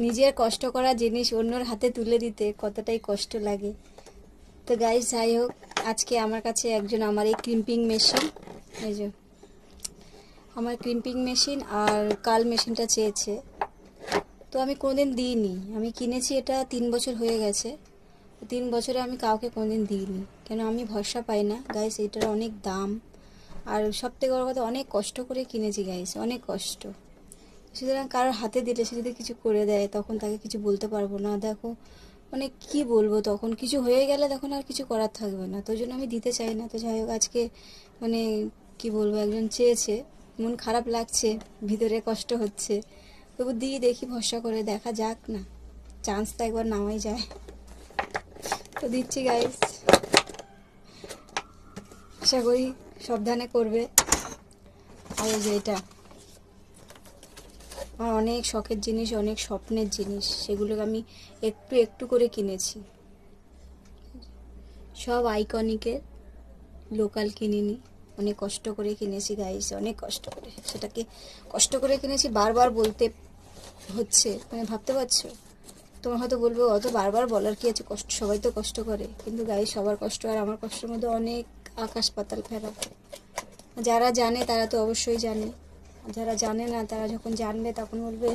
নিজের কষ্ট করা জিনিস অন্যর হাতে তুলে দিতে কতটাই কষ্ট লাগে। তো গাইস যাই হোক, আজকে আমার কাছে একজন আমার এই ক্রিম্পিং মেশিন, এই যে আমার ক্রিম্পিং মেশিন আর কাল মেশিনটা চেয়েছে। তো আমি কোনোদিন দিইনি, আমি কিনেছি এটা 3 বছর হয়ে গেছে। 3 বছরে আমি কাউকে কোনোদিন দিইনি, কেন আমি ভরসা পাই না গাইস, এটার অনেক দাম। আর সব থেকে বড় কথা, অনেক কষ্ট করে কিনেছি গাইস, অনেক কষ্ট। সুতরাং কারোর হাতে দিলে সে যদি কিছু করে দেয় তখন তাকে কিছু বলতে পারবো না। দেখো মানে কি বলবো, তখন কিছু হয়ে গেলে তখন আর কিছু করার থাকবে না, তো জন্য আমি দিতে চাই না। তো যাই হোক, আজকে মানে কি বলবো, একজন চেয়েছে, মন খারাপ লাগছে, ভিতরে কষ্ট হচ্ছে, তবু দিয়ে দেখি, ভরসা করে দেখা যাক না, চান্স তো একবার নামাই যায়। তো দিচ্ছি গাইস, আশা করি সাবধানে করবে। আর এই যে এটা আমার অনেক শখের জিনিস, অনেক স্বপ্নের জিনিস, সেগুলোকে আমি একটু একটু করে কিনেছি। সব আইকনিকের, লোকাল কিনিনি, অনেক কষ্ট করে কিনেছি গাইস, অনেক কষ্ট করে। সেটাকে কষ্ট করে কিনেছি, বারবার বলতে হচ্ছে, মানে ভাবতে পারছো? তোমার হয়তো বলবো অত বারবার বলার কি আছে, কষ্ট সবাই তো কষ্ট করে, কিন্তু গাইস সবার কষ্ট আর আমার কষ্টের মধ্যে অনেক আকাশ পাতাল ফেরাক। যারা জানে তারা তো অবশ্যই জানে, যারা জানে না তারা যখন জানবে তখন বলবে